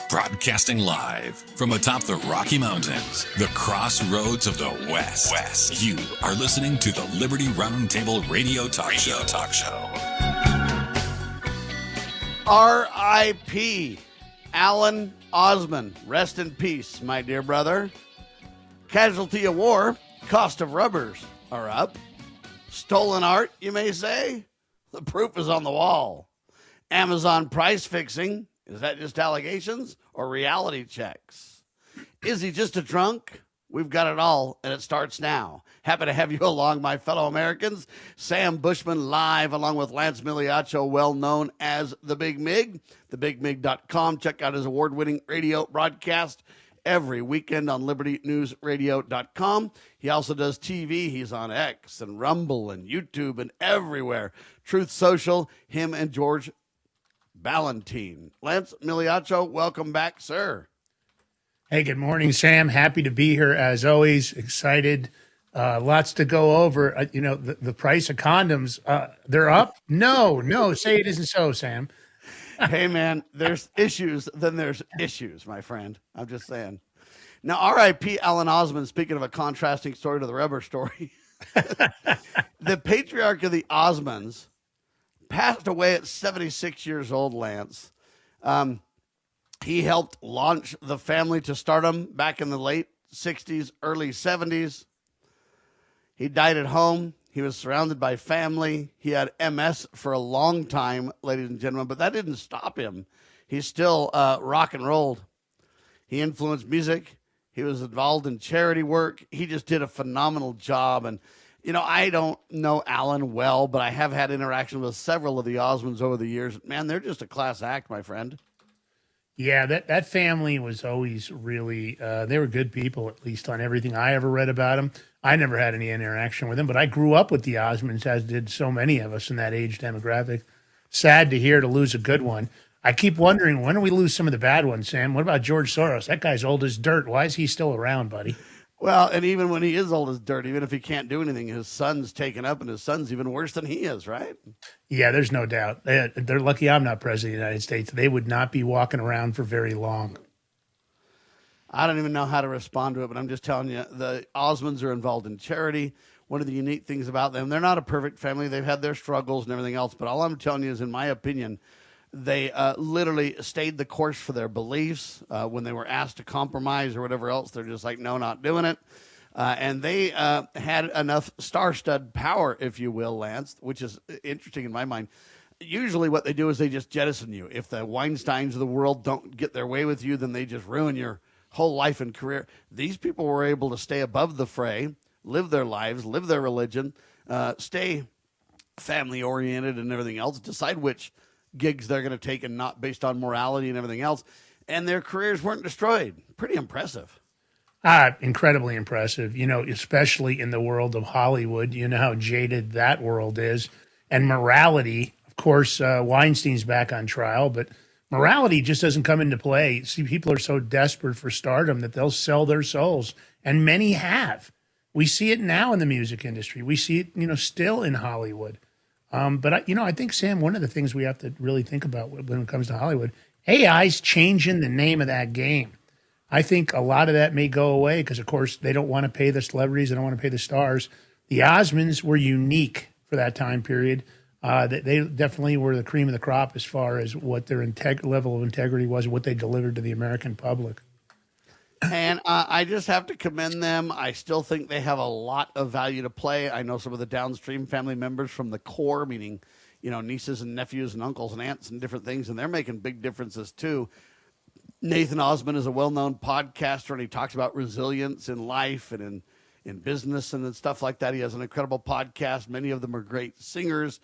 Broadcasting live from atop the Rocky Mountains, the crossroads of the West. You are listening to the Liberty Roundtable Radio Talk Show. R.I.P. Alan Osman. Rest in peace, my dear brother. Casualty of war, cost of rubbers are up. Stolen art, you may say? The proof is on the wall. Amazon price fixing. Is that just allegations or reality checks? Is he just a drunk? We've got it all, and it starts now. Happy to have you along, my fellow Americans. Sam Bushman live along with Lance Migliaccio, well known as The Big Mig. TheBigMig.com. Check out his award-winning radio broadcast every weekend on LibertyNewsRadio.com. He also does TV. He's on X and Rumble and YouTube and everywhere. Truth Social, him and George Ballantyne. Lance Migliaccio, welcome back, sir. Hey, good morning, Sam. Happy to be here as always. Excited. Lots to go over. The price of condoms, they're up? No, say it isn't so, Sam. Hey, man, there's issues, then there's issues, my friend. I'm just saying. Now, R.I.P. Alan Osman, speaking of a contrasting story to the rubber story, the patriarch of the Osmonds passed away at 76 years old, Lance. He helped launch the family to stardom back in the late 60s, early 70s. He died at home. He was surrounded by family. He had MS for a long time, ladies and gentlemen, but that didn't stop him. He still rock and rolled. He influenced music. He was involved in charity work. He just did a phenomenal job. And I don't know Alan well, but I have had interaction with several of the Osmonds over the years. Man, they're just a class act, my friend. Yeah, that family was always really, they were good people, at least on everything I ever read about them. I never had any interaction with them, but I grew up with the Osmonds, as did so many of us in that age demographic. Sad to hear to lose a good one. I keep wondering, when do we lose some of the bad ones, Sam? What about George Soros? That guy's old as dirt. Why is he still around, buddy? Well, and even when he is old as dirt, even if he can't do anything, his son's taken up, and his son's even worse than he is, right? Yeah, there's no doubt. They're lucky I'm not president of the United States. They would not be walking around for very long. I don't even know how to respond to it, but I'm just telling you, the Osmonds are involved in charity. One of the unique things about them, they're not a perfect family. They've had their struggles and everything else, but all I'm telling you is, in my opinion, they literally stayed the course for their beliefs. When they were asked to compromise or whatever else, they're just like, no, not doing it. And they had enough star-stud power, if you will, Lance, which is interesting in my mind. Usually what they do is they just jettison you. If the Weinsteins of the world don't get their way with you, then they just ruin your whole life and career. These people were able to stay above the fray, live their lives, live their religion, stay family-oriented and everything else, decide which gigs they're going to take and not based on morality and everything else. And their careers weren't destroyed. Pretty impressive. Incredibly impressive, especially in the world of Hollywood. You know how jaded that world is. And morality, of course, Weinstein's back on trial, but morality just doesn't come into play. See, people are so desperate for stardom that they'll sell their souls. And many have. We see it now in the music industry. We see it, still in Hollywood. But I think, Sam, one of the things we have to really think about when it comes to Hollywood, AI's changing the name of that game. I think a lot of that may go away because, of course, they don't want to pay the celebrities. They don't want to pay the stars. The Osmonds were unique for that time period. They definitely were the cream of the crop as far as what their level of integrity was and what they delivered to the American public. And I just have to commend them. I still think they have a lot of value to play. I know some of the downstream family members from the core, meaning, nieces and nephews and uncles and aunts and different things, and they're making big differences too. Nathan Osmond is a well-known podcaster, and he talks about resilience in life and in business and stuff like that. He has an incredible podcast. Many of them are great singers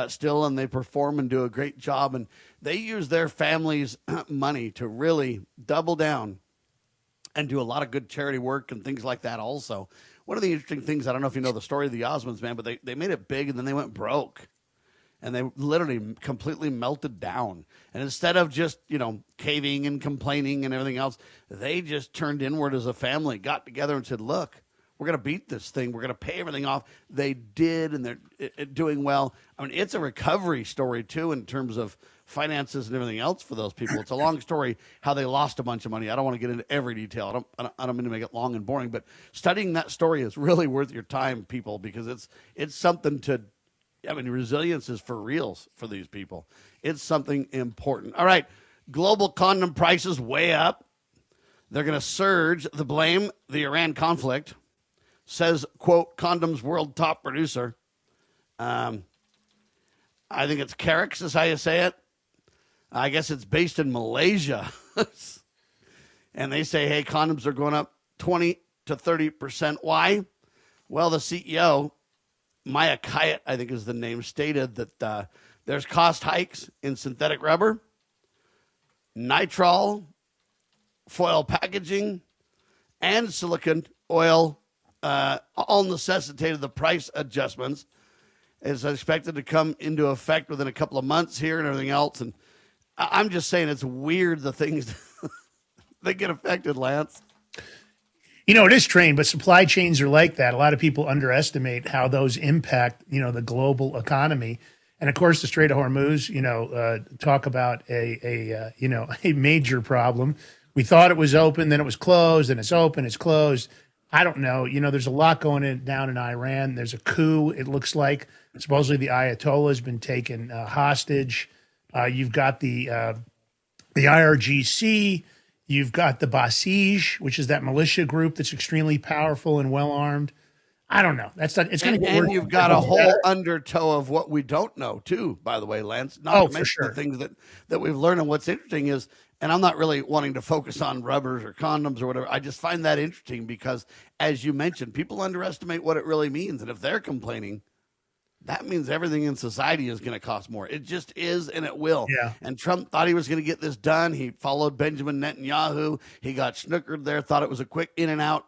still, and they perform and do a great job. And they use their family's money to really double down and do a lot of good charity work and things like that also. One of the interesting things, I don't know if you know the story of the Osmonds, man, but they made it big and then they went broke. And they literally completely melted down. And instead of just, caving and complaining and everything else, they just turned inward as a family, got together and said, look, we're going to beat this thing. We're going to pay everything off. They did, and they're doing well. I mean, it's a recovery story, too, in terms of finances and everything else for those people. It's a long story how they lost a bunch of money. I don't want to get into every detail. I don't mean to make it long and boring, but studying that story is really worth your time, people, because it's something to, I mean, resilience is for reals for these people. It's something important. All right, global condom prices way up. They're going to surge the blame, the Iran conflict, says, quote, condoms world top producer. I think it's Carrick's is how you say it. I guess it's based in Malaysia. And they say, hey, condoms are going up 20 to 30%. Why? Well, the CEO, Maya Kayat, I think is the name, stated that there's cost hikes in synthetic rubber, nitrile, foil packaging, and silicone oil, all necessitated the price adjustments. It's expected to come into effect within a couple of months here and everything else. And I'm just saying it's weird the things that get affected, Lance. You know, it is strange, but supply chains are like that. A lot of people underestimate how those impact, you know, the global economy. And of course, the Strait of Hormuz, you know, talk about a major problem. We thought it was open, then it was closed, and it's open, it's closed. I don't know. You know, there's a lot going down in Iran. There's a coup, it looks like. Supposedly the Ayatollah has been taken hostage. You've got the IRGC. You've got the Basij, which is that militia group that's extremely powerful and well armed. I don't know. That's not. It's going to get worse. And you've got a whole undertow of what we don't know too. By the way, Lance. Not to mention the things that we've learned. And what's interesting is, and I'm not really wanting to focus on rubbers or condoms or whatever. I just find that interesting because, as you mentioned, people underestimate what it really means. And if they're complaining, that means everything in society is going to cost more. It just is, and it will. Yeah. And Trump thought he was going to get this done. He followed Benjamin Netanyahu. He got snookered there, thought it was a quick in and out.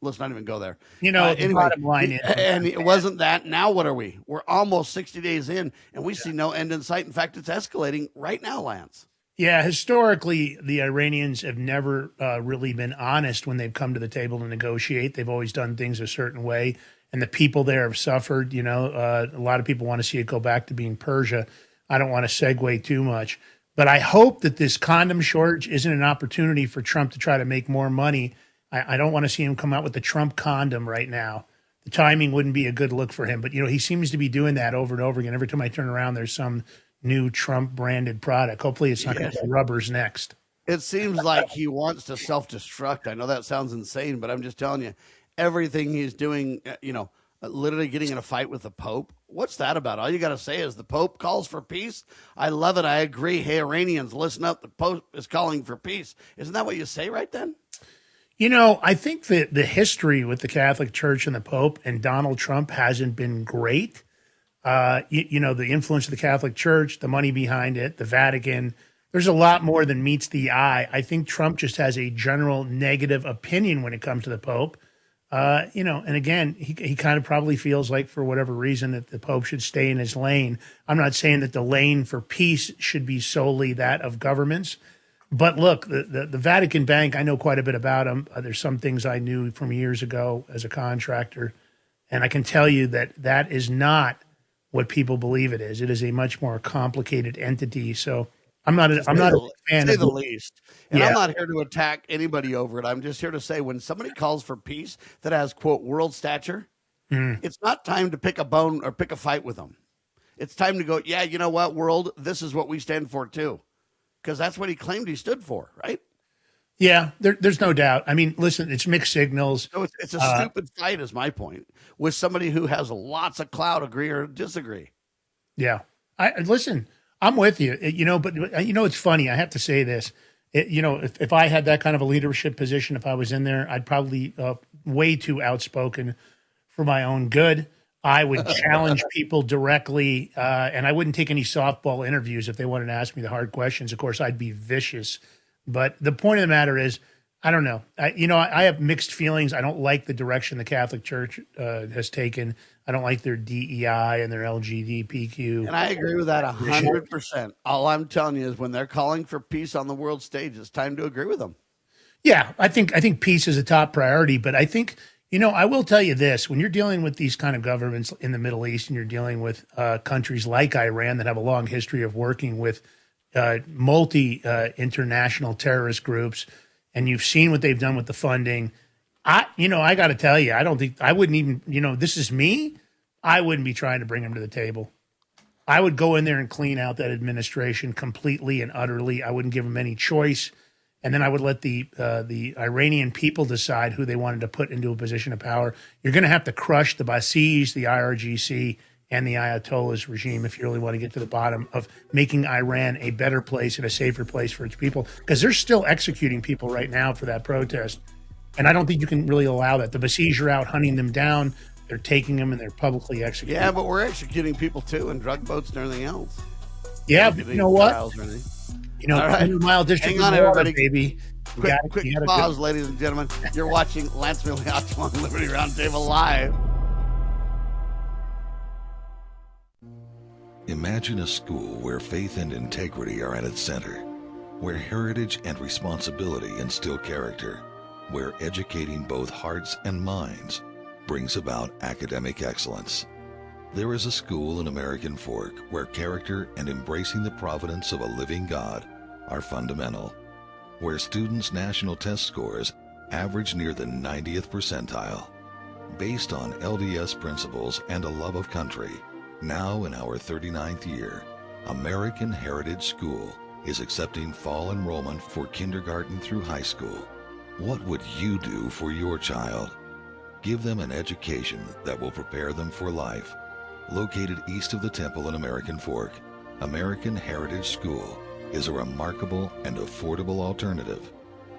Let's not even go there. You know, the bottom line is. And it wasn't that. Now what are we? We're almost 60 days in, and we see no end in sight. In fact, it's escalating right now, Lance. Yeah, historically, the Iranians have never really been honest when they've come to the table to negotiate. They've always done things a certain way. And the people there have suffered. You know, a lot of people want to see it go back to being Persia. I don't want to segue too much. But I hope that this condom shortage isn't an opportunity for Trump to try to make more money. I don't want to see him come out with the Trump condom right now. The timing wouldn't be a good look for him. But, you know, he seems to be doing that over and over again. Every time I turn around, there's some new Trump-branded product. Hopefully it's not going to be rubbers next. It seems like he wants to self-destruct. I know that sounds insane, but I'm just telling you, everything he's doing, you know, literally getting in a fight with the Pope. What's that about? All you got to say is the Pope calls for peace. I love it. I agree. Hey, Iranians, listen up. The Pope is calling for peace. Isn't that what you say right then? You know, I think that the history with the Catholic Church and the Pope and Donald Trump hasn't been great. You know, the influence of the Catholic Church, the money behind it, the Vatican, there's a lot more than meets the eye. I think Trump just has a general negative opinion when it comes to the Pope. You know, and again, he kind of probably feels like for whatever reason that the Pope should stay in his lane. I'm not saying that the lane for peace should be solely that of governments. But look, the Vatican Bank, I know quite a bit about them. There's some things I knew from years ago as a contractor. And I can tell you that that is not what people believe it is. It is a much more complicated entity. So I'm not a fan of the least. And I'm not here to attack anybody over it. I'm just here to say when somebody calls for peace that has, quote, world stature, it's not time to pick a bone or pick a fight with them. It's time to go, yeah, you know what, world, this is what we stand for too. Because that's what he claimed he stood for, right? Yeah, there's no doubt. I mean, listen, it's mixed signals. So it's a stupid fight is my point, with somebody who has lots of clout, agree or disagree. Yeah. Listen, I'm with you, you know, but you know, it's funny. I have to say this, you know, if I had that kind of a leadership position, if I was in there, I'd probably way too outspoken for my own good. I would challenge people directly, and I wouldn't take any softball interviews if they wanted to ask me the hard questions. Of course, I'd be vicious. But the point of the matter is, I don't know. I have mixed feelings. I don't like the direction the Catholic Church has taken. I don't like their DEI and their LGBTQ. And I agree with that 100%. All I'm telling you is when they're calling for peace on the world stage, it's time to agree with them. Yeah, I think peace is a top priority. But I think, I will tell you this: when you're dealing with these kind of governments in the Middle East, and you're dealing with countries like Iran that have a long history of working with multi international terrorist groups, and you've seen what they've done with the funding. I got to tell you, I don't think I wouldn't even. This is me. I wouldn't be trying to bring them to the table. I would go in there and clean out that administration completely and utterly. I wouldn't give them any choice. And then I would let the Iranian people decide who they wanted to put into a position of power. You're going to have to crush the Basij, the IRGC, and the Ayatollahs regime if you really want to get to the bottom of making Iran a better place and a safer place for its people, because they're still executing people right now for that protest. And I don't think you can really allow that. The Basij are out hunting them down. They're taking them and they're publicly executing. Yeah, but we're executing people too, and drug boats and everything else. Yeah, but you know what? All right. 100-mile district. Hang on, everybody. Baby. Quick pause, ladies and gentlemen. You're watching Lance Migliaccio on Liberty Roundtable Live. Imagine a school where faith and integrity are at its center, where heritage and responsibility instill character, where educating both hearts and minds brings about academic excellence. There is a school in American Fork where character and embracing the providence of a living God are fundamental, where students' national test scores average near the 90th percentile. Based on LDS principles and a love of country, now in our 39th year, American Heritage School is accepting fall enrollment for kindergarten through high school. What would you do for your child? Give them an education that will prepare them for life. Located east of the temple in American Fork, American Heritage School is a remarkable and affordable alternative.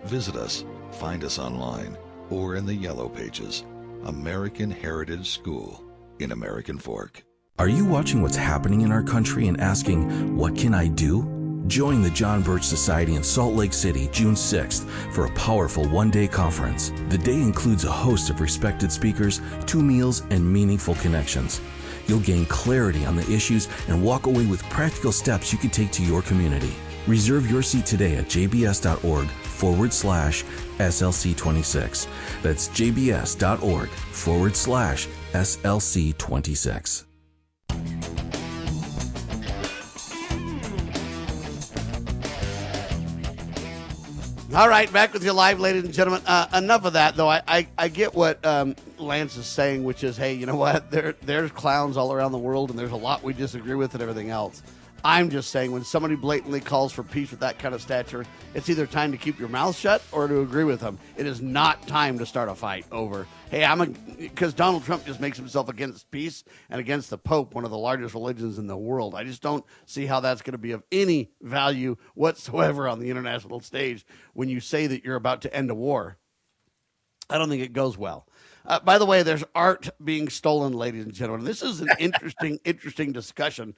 Visit us, find us online, or in the yellow pages. American Heritage School in American Fork. Are you watching what's happening in our country and asking, what can I do? Join the John Birch Society in Salt Lake City, June 6th, for a powerful one-day conference. The day includes a host of respected speakers, 2 meals, and meaningful connections. You'll gain clarity on the issues and walk away with practical steps you can take to your community. Reserve your seat today at jbs.org/SLC26. That's jbs.org/SLC26. All right, back with you live, ladies and gentlemen. Enough of that, though. I get what Lance is saying, which is, hey, you know what? There's clowns all around the world, and there's a lot we disagree with and everything else. I'm just saying, when somebody blatantly calls for peace with that kind of stature, it's either time to keep your mouth shut or to agree with them. It is not time to start a fight over, hey, because Donald Trump just makes himself against peace and against the Pope, one of the largest religions in the world. I just don't see how that's going to be of any value whatsoever on the international stage when you say that you're about to end a war. I don't think it goes well. By the way, there's art being stolen, ladies and gentlemen. This is an interesting discussion,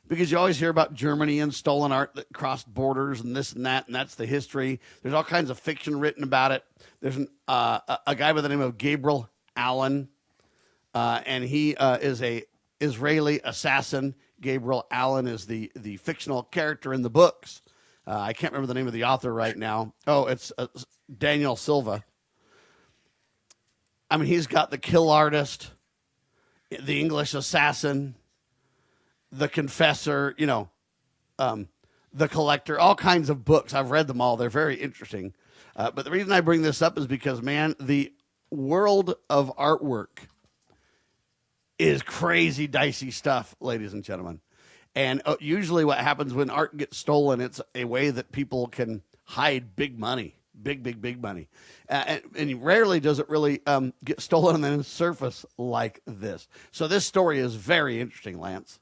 because you always hear about Germany and stolen art that crossed borders and this and that's the history. There's all kinds of fiction written about it. There's a guy by the name of Gabriel Allon, and he is a Israeli assassin. Gabriel Allon is the fictional character in the books. I can't remember the name of the author right now. Oh, it's Daniel Silva. I mean, he's got The Kill Artist, The English Assassin, The Confessor, The Collector, all kinds of books. I've read them all. They're very interesting. But the reason I bring this up is because, man, the world of artwork is crazy, dicey stuff, ladies and gentlemen. And usually what happens when art gets stolen, it's a way that people can hide big money. Big money. And rarely does it really get stolen and then surface like this. So this story is very interesting, Lance.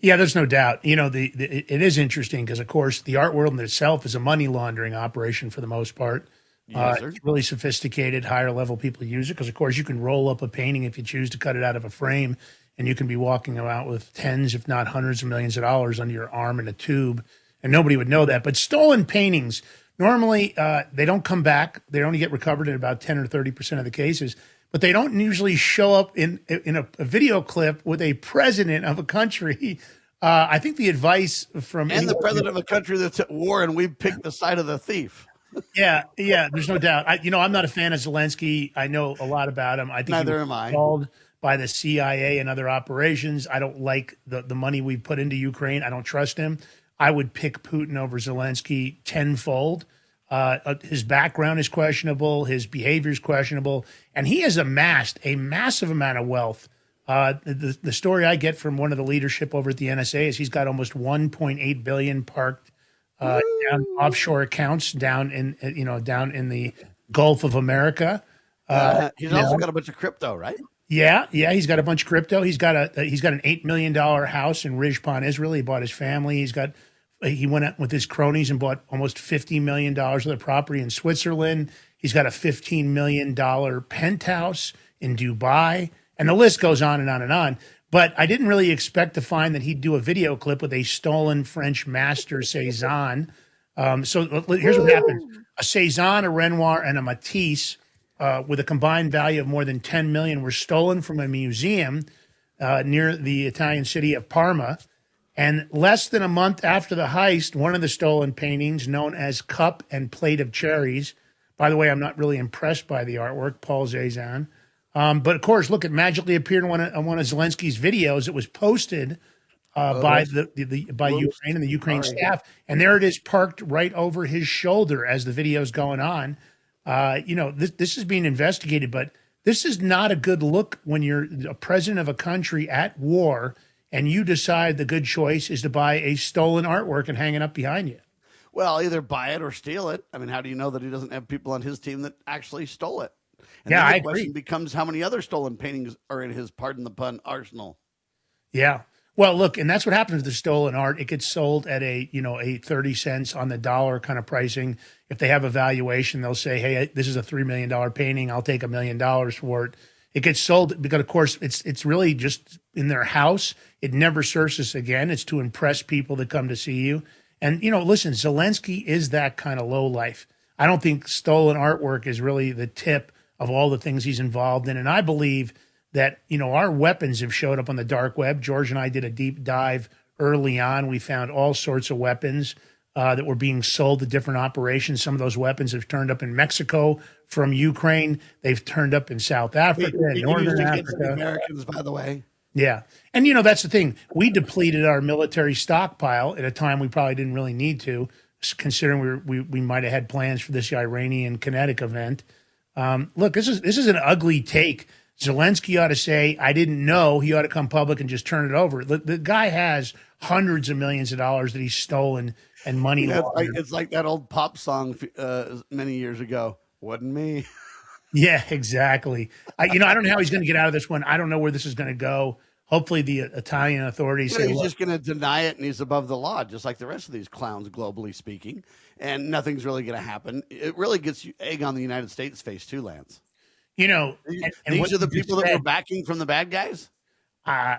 Yeah, there's no doubt. It is interesting because, of course, the art world in itself is a money laundering operation for the most part. Yes, it's really sophisticated, higher level people use it because, of course, you can roll up a painting if you choose to cut it out of a frame, and you can be walking around with tens, if not hundreds of millions of dollars under your arm in a tube, and nobody would know that. But stolen paintings, normally they don't come back. They only get recovered in about 10 or 30% of the cases. But they don't usually show up in a video clip with a president of a country. I think the advice from the president of a country that's at war, and we picked the side of the thief. Yeah, there's no doubt. I'm not a fan of Zelensky. I know a lot about him. I think Neither he was am I. installed by the CIA and other operations. I don't like the money we put into Ukraine. I don't trust him. I would pick Putin over Zelensky tenfold. His background is questionable. His behavior is questionable. And he has amassed a massive amount of wealth. The story I get from one of the leadership over at the NSA is he's got almost 1.8 billion parked down offshore accounts down in the Gulf of America. He's also got a bunch of crypto, right? Yeah, he's got a bunch of crypto. He's got an $8 million house in Rizpon, Israel. He bought his family. He went out with his cronies and bought almost $50 million worth of property in Switzerland. He's got a $15 million penthouse in Dubai, and the list goes on and on and on. But I didn't really expect to find that he'd do a video clip with a stolen French master Cézanne. So here's what happens. A Cézanne, a Renoir, and a Matisse with a combined value of more than $10 million were stolen from a museum near the Italian city of Parma. And less than a month after the heist, one of the stolen paintings, known as Cup and Plate of Cherries, by the way, I'm not really impressed by the artwork, Paul Cézanne. But of course, look, it magically appeared in one of Zelensky's videos. It was posted by Ukraine and the Ukraine staff, and there it is, parked right over his shoulder as the video's going on. This is being investigated, but this is not a good look when you're a president of a country at war and you decide the good choice is to buy a stolen artwork and hang it up behind you. Well, either buy it or steal it. I mean, how do you know that he doesn't have people on his team that actually stole it? And yeah, then I the agree. question becomes how many other stolen paintings are in his, pardon the pun, arsenal? Yeah. Well, look, and that's what happens with the stolen art. It gets sold at a 30 cents on the dollar kind of pricing. If they have a valuation, they'll say, hey, this is a $3 million painting. I'll take $1 million for it. It gets sold because, of course, it's really just in their house. It never surfaces again. It's to impress people that come to see you. And, listen, Zelensky is that kind of low life. I don't think stolen artwork is really the tip of all the things he's involved in. And I believe that, our weapons have showed up on the dark web. George and I did a deep dive early on. We found all sorts of weapons that were being sold to different operations. Some of those weapons have turned up in Mexico from Ukraine. They've turned up in South Africa, Northern Africa. Americans, by the way. Yeah. And, that's the thing. We depleted our military stockpile at a time we probably didn't really need to, considering we might have had plans for this Iranian kinetic event. Look, this is an ugly take. Zelensky ought to say, I didn't know. He ought to come public and just turn it over. The guy has hundreds of millions of dollars that he's stolen and money. It's like that old pop song many years ago. Wasn't me. Yeah, exactly. I don't know how he's going to get out of this one. I don't know where this is going to go. Hopefully the Italian authorities say, he's just going to deny it and he's above the law, just like the rest of these clowns, globally speaking. And nothing's really going to happen. It really gets you egg on the United States face too, Lance. And these are the people that were backing from the bad guys?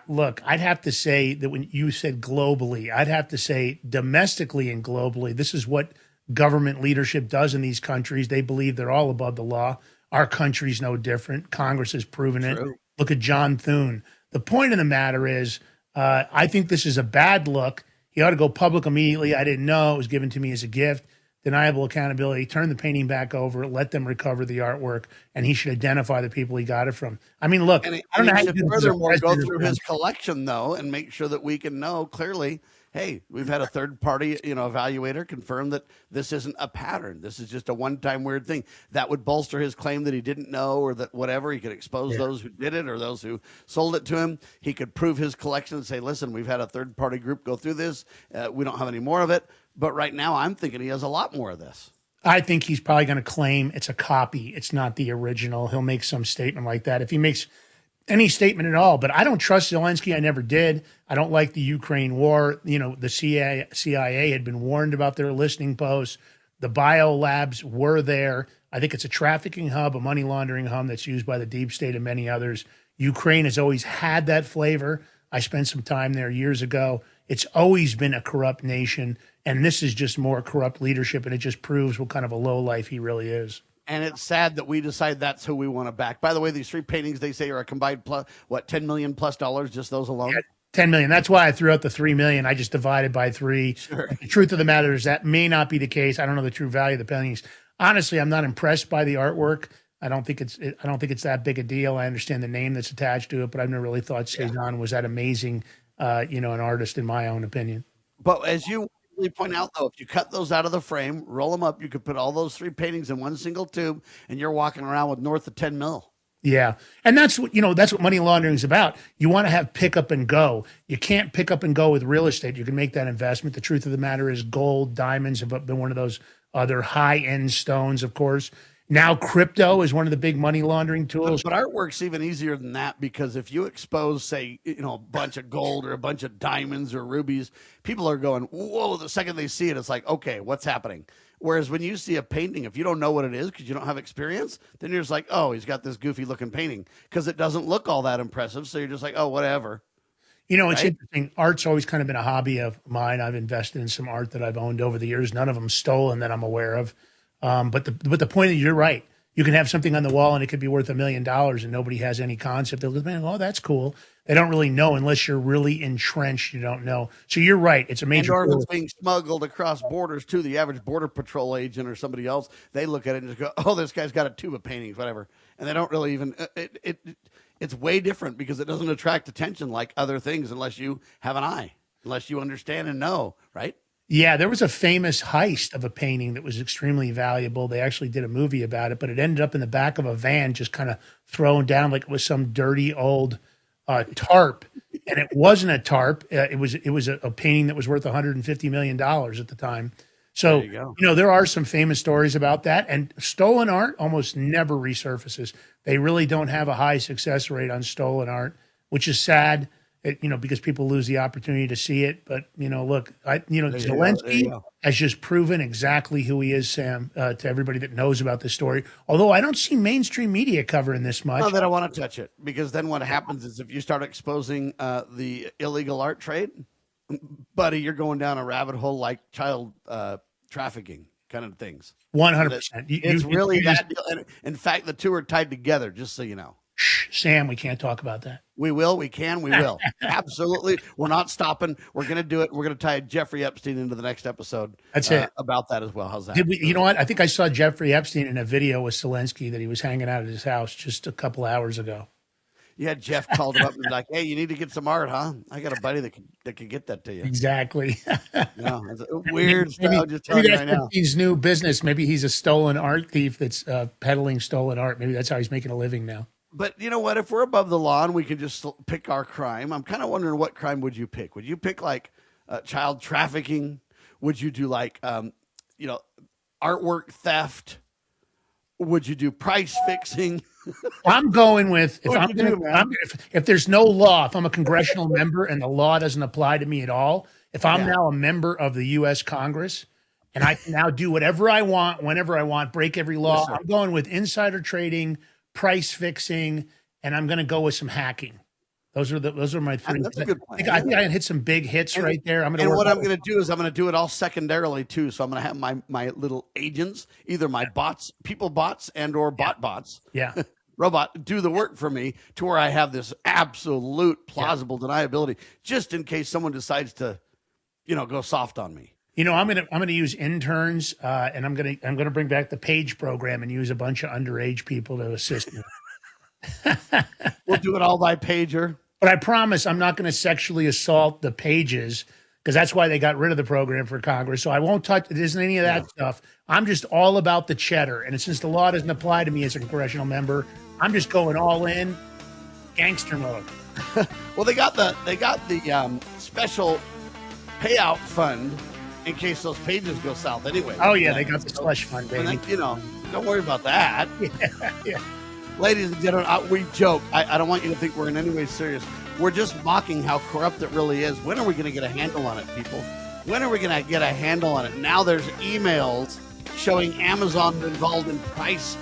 Look, I'd have to say that when you said globally, I'd have to say domestically and globally, this is what government leadership does in these countries. They believe they're all above the law. Our country's no different. Congress has proven it. Look at John Thune. The point of the matter is, I think this is a bad look. He ought to go public immediately. I didn't know. It was given to me as a gift. Deniable accountability. Turn the painting back over. Let them recover the artwork, and he should identify the people he got it from. I mean, look, I don't know how you furthermore go through his collection though, and make sure that we can know clearly. Hey, we've had a third party, evaluator confirm that this isn't a pattern. This is just a one-time weird thing. That would bolster his claim that he didn't know or that whatever. He could expose those who did it or those who sold it to him. He could prove his collection and say, listen, we've had a third party group go through this. We don't have any more of it. But right now I'm thinking he has a lot more of this. I think he's probably going to claim it's a copy. It's not the original. He'll make some statement like that. If he makes any statement at all, but I don't trust Zelensky. I never did. I don't like the Ukraine war. The CIA had been warned about their listening posts. The bio labs were there. I think it's a trafficking hub, a money laundering hub that's used by the deep state and many others. Ukraine has always had that flavor. I spent some time there years ago. It's always been a corrupt nation, and this is just more corrupt leadership, and it just proves what kind of a lowlife he really is. And it's sad that we decide that's who we want to back. By the way, these three paintings, they say, are a combined $10 million plus, just those alone? 10 million. That's why I threw out the 3 million. I just divided by 3. Sure. The truth of the matter is that may not be the case. I don't know the true value of the paintings. Honestly, I'm not impressed by the artwork. I don't think it's that big a deal. I understand the name that's attached to it, but I've never really thought Cezanne was that amazing, an artist in my own opinion. But as you really point out, though, if you cut those out of the frame, roll them up, you could put all those 3 paintings in one single tube, and you're walking around with north of 10 mil. Yeah. And that's what money laundering is about. You want to have pick up and go. You can't pick up and go with real estate. You can make that investment. The truth of the matter is gold, diamonds have been one of those other high-end stones, of course. Now crypto is one of the big money laundering tools. But artwork's even easier than that, because if you expose, say, a bunch of gold or a bunch of diamonds or rubies, people are going, whoa, the second they see it, it's like, okay, what's happening? Whereas when you see a painting, if you don't know what it is because you don't have experience, then you're just like, oh, he's got this goofy looking painting, because it doesn't look all that impressive. So you're just like, oh, whatever. It's interesting. Art's always kind of been a hobby of mine. I've invested in some art that I've owned over the years. None of them stolen that I'm aware of. But the point is, you're right. You can have something on the wall and it could be worth $1 million and nobody has any concept. They'll go, man, oh, that's cool. They don't really know unless you're really entrenched. You don't know. So you're right. It's a major. Or if it's being smuggled across borders too. The average border patrol agent or somebody else, they look at it and just go, oh, this guy's got a tube of paintings, whatever. And they don't really even, it's way different because it doesn't attract attention like other things unless you have an eye, unless you understand and know, right? Yeah, there was a famous heist of a painting that was extremely valuable. They actually did a movie about it, but it ended up in the back of a van, just kind of thrown down like it was some dirty old tarp. And it wasn't a tarp. It was a painting that was worth $150 million at the time. So, there are some famous stories about that. And stolen art almost never resurfaces. They really don't have a high success rate on stolen art, which is sad. Because people lose the opportunity to see it. But, look, Zelensky has just proven exactly who he is, Sam, to everybody that knows about this story. Although I don't see mainstream media covering this much. No, they don't want to touch it, because then what happens is if you start exposing the illegal art trade, buddy, you're going down a rabbit hole like child trafficking kind of things. 100%. It's really that deal. And in fact, the two are tied together, just so you know. Sam, we can't talk about that. We will. We can. We will. Absolutely. We're not stopping. We're going to do it. We're going to tie Jeffrey Epstein into the next episode. That's it. About that as well. How's that? You know what? I think I saw Jeffrey Epstein in a video with Zelensky that he was hanging out at his house just a couple hours ago. Yeah, Jeff called him up and was like, hey, you need to get some art, huh? I got a buddy that could get that to you. Exactly. It's weird stuff. Just telling you right now. His new business. Maybe he's a stolen art thief that's peddling stolen art. Maybe that's how he's making a living now. But you know what? If we're above the law and we can just pick our crime, I'm kind of wondering, what crime would you pick? Would you pick like child trafficking? Would you do like, artwork theft? Would you do price fixing? I'm going with if there's no law, if I'm a congressional member and the law doesn't apply to me at all, if I'm now a member of the U.S. Congress and I can now do whatever I want, whenever I want, break every law, I'm going with insider trading, price fixing, and I'm going to go with some hacking. Those are my three. That's a good plan. I think I can hit some big hits right there. I'm going to do is I'm going to do it all secondarily too. So I'm going to have my little agents, either my bots, people bots, and or bots. Yeah. Robot do the work for me to where I have this absolute plausible deniability, just in case someone decides to, go soft on me. I'm gonna use interns, and I'm gonna bring back the Page program and use a bunch of underage people to assist me. We'll do it all by pager. But I promise I'm not going to sexually assault the pages, because that's why they got rid of the program for Congress. So I won't touch. It isn't any of that stuff. I'm just all about the cheddar. And since the law doesn't apply to me as a congressional member, I'm just going all in, gangster mode. Well, they got the special payout fund in case those pages go south anyway. Oh yeah, they got the slush fund, baby. Don't worry about that. Yeah. Ladies and gentlemen, we joke. I don't want you to think we're in any way serious. We're just mocking how corrupt it really is. When are we going to get a handle on it, people? When are we going to get a handle on it? Now there's emails showing Amazon involved in price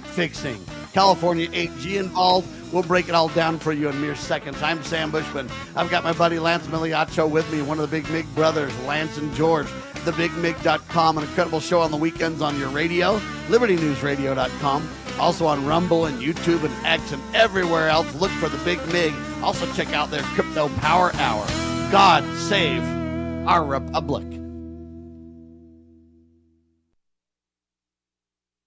fixing. California 8G involved. We'll break it all down for you in mere seconds. I'm Sam Bushman. I've got my buddy Lance Miliaccio with me, one of the Big Mig brothers, Lance and George. TheBigMig.com, an incredible show on the weekends on your radio. LibertyNewsRadio.com. Also on Rumble and YouTube and X and everywhere else. Look for The Big Mig Also check out their Crypto Power Hour. God save our republic.